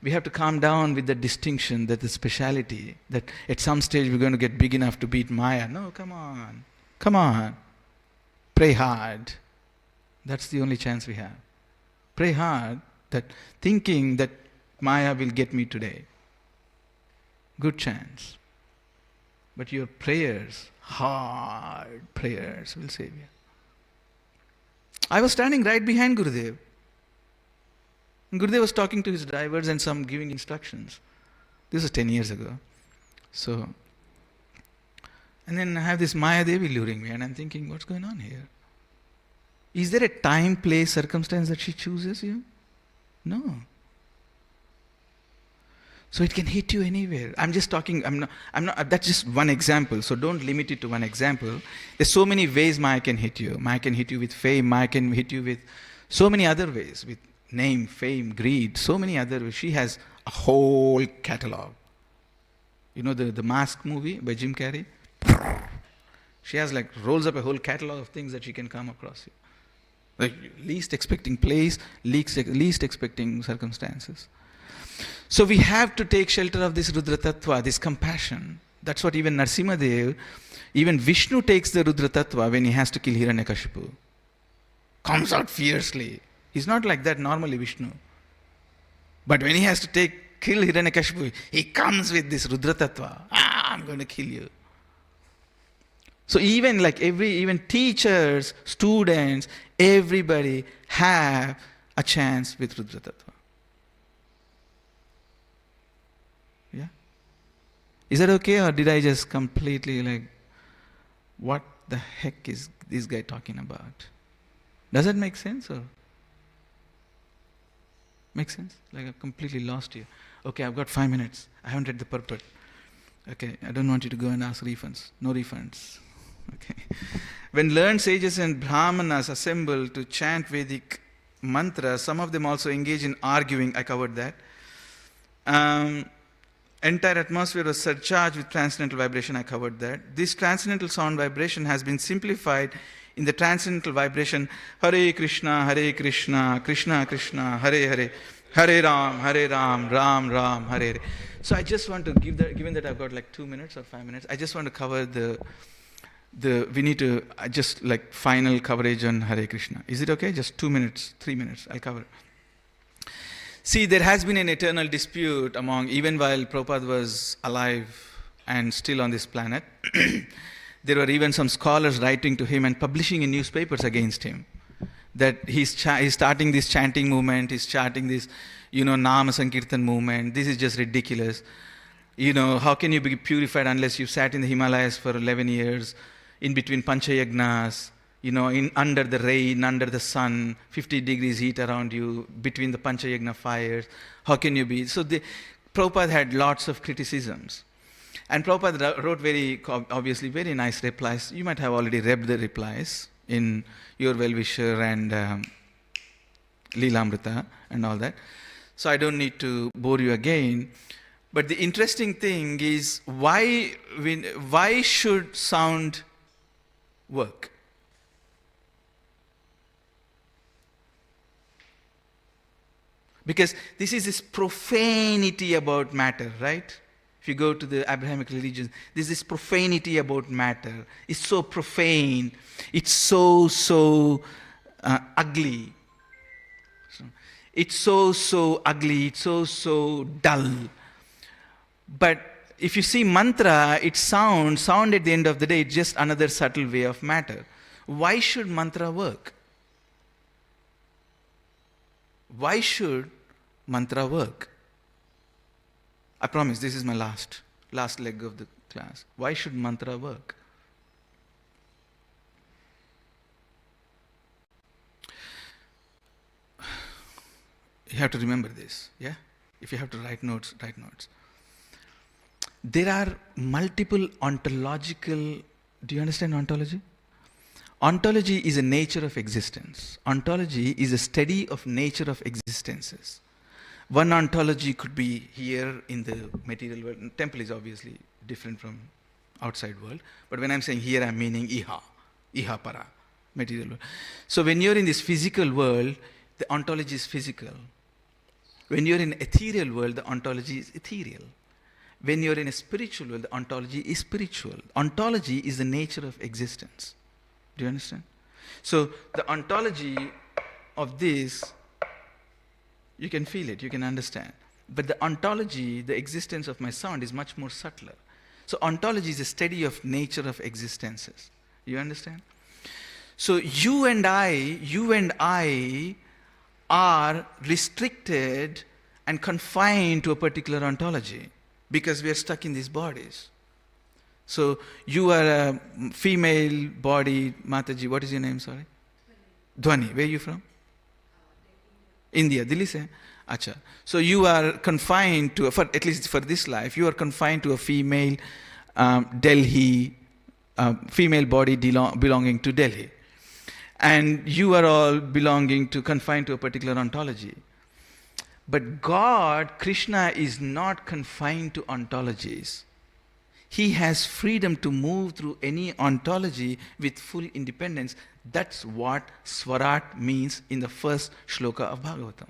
We have to calm down with the distinction, that the speciality, that at some stage we're going to get big enough to beat Maya. No, come on. Come on. Pray hard. That's the only chance we have. Pray hard, that thinking that Maya will get me today. Good chance. But your prayers, hard prayers, will save you. I was standing right behind Gurudev. And Gurudev was talking to his drivers and some giving instructions. This was 10 years ago. So, and then I have this Maya Devi luring me, and I'm thinking, what's going on here? Is there a time, place, circumstance that she chooses you? No. So it can hit you anywhere. I'm just talking, I'm not, that's just one example. So don't limit it to one example. There's so many ways Maya can hit you. Maya can hit you with fame. Maya can hit you with so many other ways. With name, fame, greed, so many other ways. She has a whole catalog. You know the Mask movie by Jim Carrey? She has rolls up a whole catalog of things that she can come across you. Least expecting place, least expecting circumstances. So we have to take shelter of this Rudra Tattva, this compassion. That's what even Narsimhadev, even Vishnu takes the Rudra Tattva when he has to kill Hiranyakashipu. Comes out fiercely. He's not like that normally, Vishnu. But when he has to kill Hiranyakashipu, he comes with this Rudra Tattva. I'm going to kill you. So even even teachers, students, everybody have a chance with Rudra Tattva. Yeah? Is that okay, or did I just completely what the heck is this guy talking about? Does that make sense, or? Make sense? I've completely lost you. Okay, I've got 5 minutes. I haven't read the purport. Okay, I don't want you to go and ask refunds. No refunds. Okay. When learned sages and brahmanas assemble to chant Vedic mantras, some of them also engage in arguing. I covered that. Entire atmosphere was surcharged with transcendental vibration. I covered that. This transcendental sound vibration has been simplified in the transcendental vibration Hare Krishna, Krishna Krishna, Hare Hare, Hare Ram, Ram Ram, Hare Hare. So I just want to given that I've got 2 minutes or 5 minutes, I just want to cover we need to just final coverage on Hare Krishna. Is it okay? Just 2 minutes, 3 minutes, I'll cover. See, there has been an eternal dispute even while Prabhupada was alive and still on this planet. There were even some scholars writing to him and publishing in newspapers against him. That he's starting this chanting movement, he's starting this, Nama Sankirtan movement. This is just ridiculous. How can you be purified unless you've sat in the Himalayas for 11 years, in between Panchayagnas, under the rain, under the sun, 50 degrees heat around you, between the Panchayagna fires. How can you be? So Prabhupada had lots of criticisms. And Prabhupada wrote obviously very nice replies. You might have already read the replies in Your Well-Wisher and Leelamrita and all that. So I don't need to bore you again. But the interesting thing is, why should sound work? Because this is this profanity about matter, right? If you go to the Abrahamic religions, there's this profanity about matter. It's so profane. It's so ugly. It's so ugly. It's so dull. But if you see mantra, it sound at the end of the day, it's just another subtle way of matter. Why should mantra work? Why should mantra work? I promise this is my last leg of the class. Why should mantra work? You have to remember this, yeah? If you have to write notes, write notes. There are multiple ontological, do you understand ontology? Ontology is a nature of existence. Ontology is a study of nature of existences. One ontology could be here in the material world. Temple is obviously different from outside world. But when I'm saying here, I'm meaning iha para, material world. So when you're in this physical world, the ontology is physical. When you're in ethereal world, the ontology is ethereal. When you're in a spiritual world, the ontology is spiritual. Ontology is the nature of existence. Do you understand? So the ontology of this, you can feel it, you can understand. But the ontology, the existence of my sound is much more subtler. So ontology is a study of nature of existences. You understand? So you and I are restricted and confined to a particular ontology because we are stuck in these bodies. So you are a female body, Mataji, what is your name, sorry? Dhwani. Where are you from? India, Delhi se? Acha. So you are confined to, at least for this life, you are confined to a female Delhi, female body belonging to Delhi. And you are all confined to a particular ontology. But God, Krishna, is not confined to ontologies. He has freedom to move through any ontology with full independence. That's what Swarat means in the first shloka of Bhagavatam.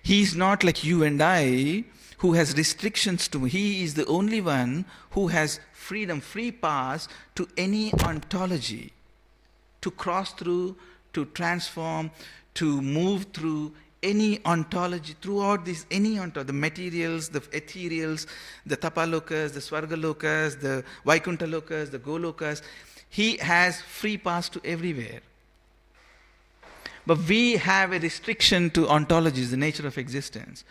He is not like you and I, who has restrictions to. He is the only one who has freedom, free pass to any ontology, to cross through, to transform, to move through any ontology, throughout this, any ontology, the materials, the ethereals, the tapalokas, the swargalokas, the Vaikuntha lokas, the golokas. He has free pass to everywhere. But we have a restriction to ontologies, the nature of existence.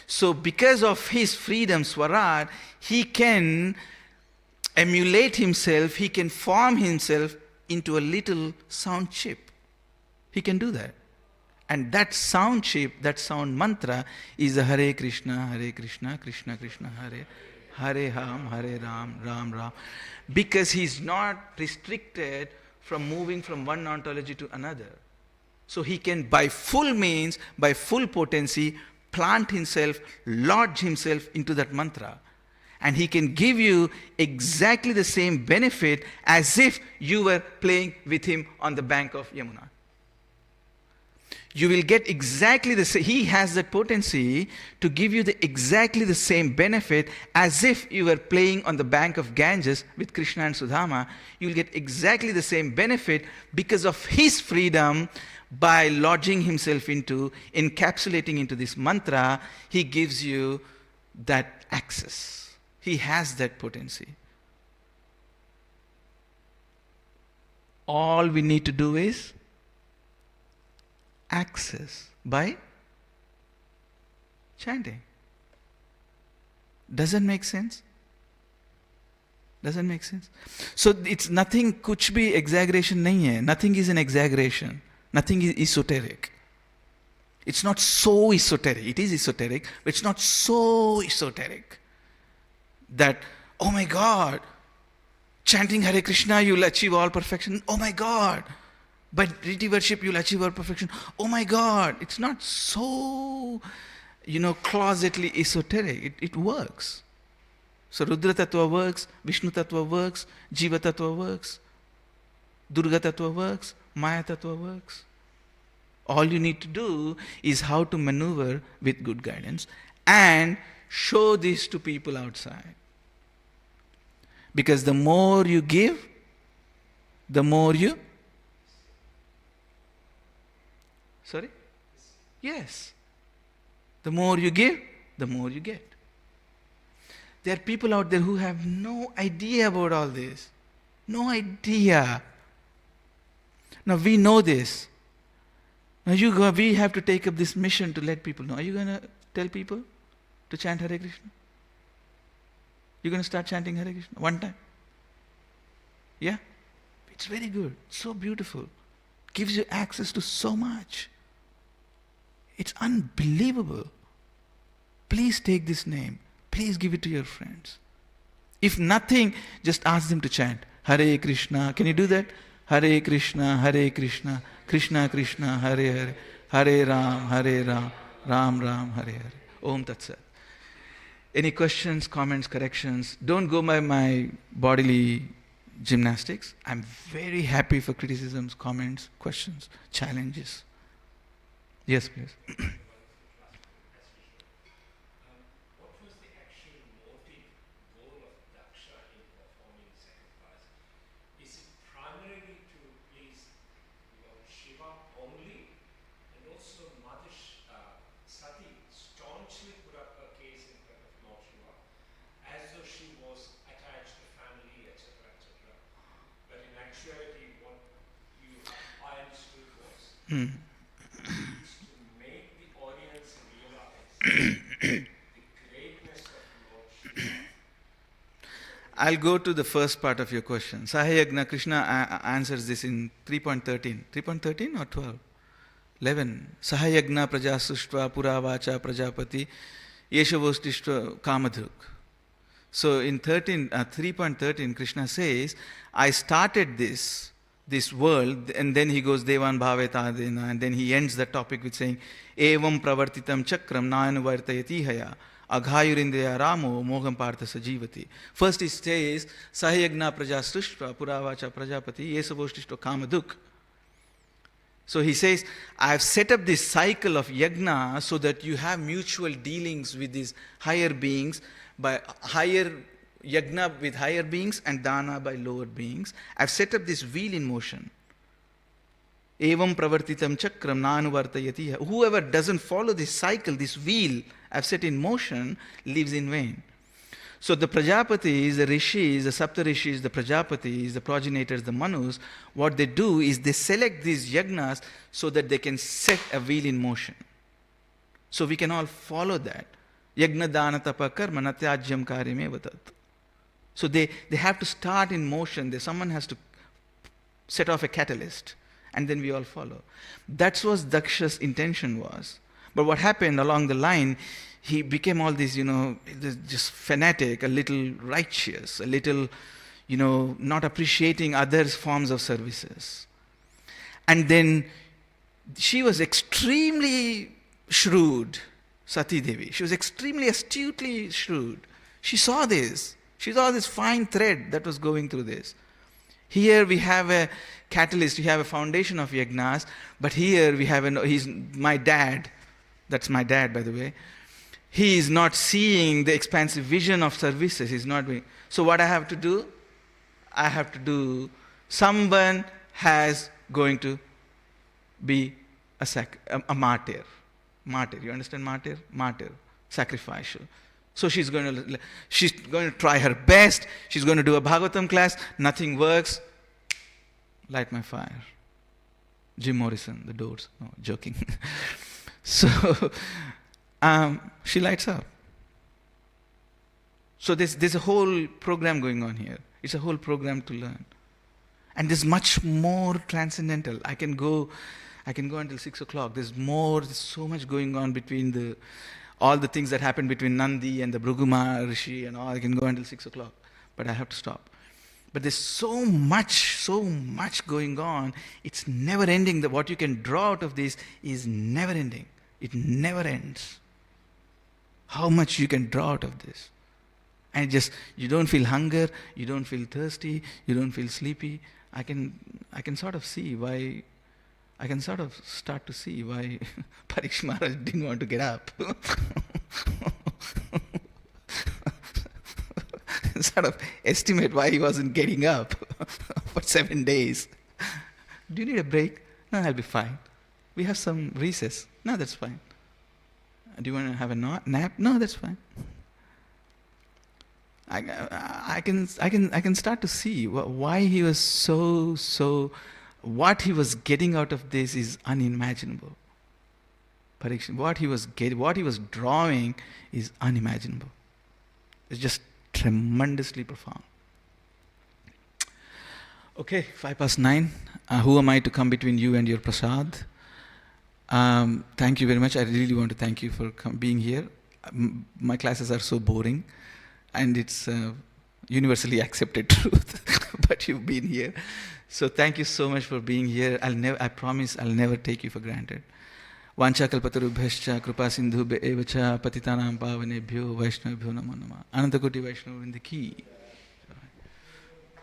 So because of his freedom, Swarat, he can emulate himself, he can form himself into a little sound chip. He can do that. And that sound chip, that sound mantra is the Hare Krishna, Krishna Krishna, Hare Ram, Ram Ram. Because he's not restricted from moving from one ontology to another. So he can, by full means, by full potency, plant himself, lodge himself into that mantra. And he can give you exactly the same benefit as if you were playing with him on the bank of Yamuna. You will get exactly the same. He has that potency to give you exactly the same benefit as if you were playing on the bank of Ganges with Krishna and Sudama. You will get exactly the same benefit because of his freedom. By lodging himself into, encapsulating into this mantra, he gives you that access. He has that potency. All we need to do is access by chanting. Doesn't make sense? Doesn't make sense? So it's nothing, kuch bhi exaggeration nahi hai. Nothing is an exaggeration. Nothing is esoteric. It's not so esoteric. It is esoteric, but it's not so esoteric that, oh my God, chanting Hare Krishna, you'll achieve all perfection. Oh my God, by deity worship, you'll achieve all perfection. Oh my God, it's not so, closetly esoteric. It works. So Rudra Tattva works, Vishnu Tattva works, Jiva Tattva works, Durga Tattva works, Maya Tattva works. All you need to do is how to maneuver with good guidance and show this to people outside. Because the more you give, the more you... Sorry? Yes. The more you give, the more you get. There are people out there who have no idea about all this. No idea. Now we know this. Now we have to take up this mission to let people know. Are you going to tell people to chant Hare Krishna? You're going to start chanting Hare Krishna one time? Yeah? It's very good. So beautiful. Gives you access to so much. It's unbelievable. Please take this name. Please give it to your friends. If nothing, just ask them to chant Hare Krishna. Can you do that? Hare Krishna, Krishna Krishna, Hare Hare, Hare Ram, Ram Ram, Hare Hare. Om Tat Sat. Any questions, comments, corrections? Don't go by my bodily gymnastics. I'm very happy for criticisms, comments, questions, challenges. Yes, please. What was the actual motive, goal of Daksha in performing sacrifice? Is it primarily to please Lord Shiva only? And also Mother Sati staunchly put up her case in front of Lord Shiva as though she was attached to family, etc., etc. But in actuality, what I understood was to make the audience realize the greatness of Lord Shiva. I'll go to the first part of your question. Sahayagna, Krishna answers this in 3.13. 3.13 or 12? 11. Sahayagna prajasushva puravacha prajapati yeshavostishva kamadhuk. So in 3.13, Krishna says, I started this world, and then he goes Devan Bhavetadena, and then he ends the topic with saying, Evam pravartitam chakram nayanuvartayati haya aghayurindriya ramo moham partha sajivati. First he says, Sahayagna prajastushva puravacha prajapati yesavoshtishtva kamaduk. So he says, I have set up this cycle of yagna so that you have mutual dealings with these higher beings, by higher yagna with higher beings and dana by lower beings. I've set up this wheel in motion. Evam pravartitam chakram nanuvartayati. Whoever doesn't follow this cycle, this wheel I've set in motion, lives in vain. So the Prajapatis, the Rishis, the Saptarishis, the Prajapatis, the progenitors, the Manus, what they do is they select these yagnas so that they can set a wheel in motion. So we can all follow that. Yagna dana tapa karma natyajyam karyame vatat. So they have to start in motion. Someone has to set off a catalyst, and then we all follow. That's what Daksha's intention was. But what happened along the line, he became all this, just fanatic, a little righteous, a little, not appreciating others' forms of services. And then she was extremely shrewd, Sati Devi. She was extremely astutely shrewd. She saw this. She saw this fine thread that was going through this. Here we have a catalyst, we have a foundation of yagnas, but here we have he's my dad. That's my dad, by the way. He is not seeing the expansive vision of services. He's not doing. So what I have to do? I have to do. Someone has going to be a martyr. Martyr. You understand martyr? Martyr. Sacrificial. So she's going to try her best. She's going to do a Bhagavatam class. Nothing works. Light my fire. Jim Morrison, The Doors. No, joking. So she lights up. So there's a whole program going on here. It's a whole program to learn. And there's much more transcendental. I can go until 6 o'clock. There's so much going on between all the things that happen between Nandi and the Bhruguma Rishi and all. I can go until 6 o'clock, but I have to stop. But there's so much going on. It's never ending. What you can draw out of this is never ending. It never ends. How much you can draw out of this. And you don't feel hunger, you don't feel thirsty, you don't feel sleepy. I can sort of see why I can sort of start to see why Parikshit Maharaj didn't want to get up. Sort of estimate why he wasn't getting up for 7 days. Do you need a break? No, I'll be fine. We have some recess. No, that's fine. Do you want to have a nap? No, that's fine. I can start to see why he was so. What he was getting out of this is unimaginable. Parikshit, what he was drawing is unimaginable. It's just tremendously profound. Okay, 9:05. Who am I to come between you and your prasad? Thank you very much. I really want to thank you for being here. My classes are so boring, and it's universally accepted truth. But you've been here, so thank you so much for being here. I promise I'll never take you for granted. Vancha kalpatarubhyascha kripa sindhubhya evacha patitanam pavanebhyo vaishnavibhyo namo namah. Anantakoti Vaishnava in the key.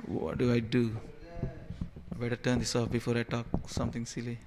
What do? I better turn this off before I talk something silly.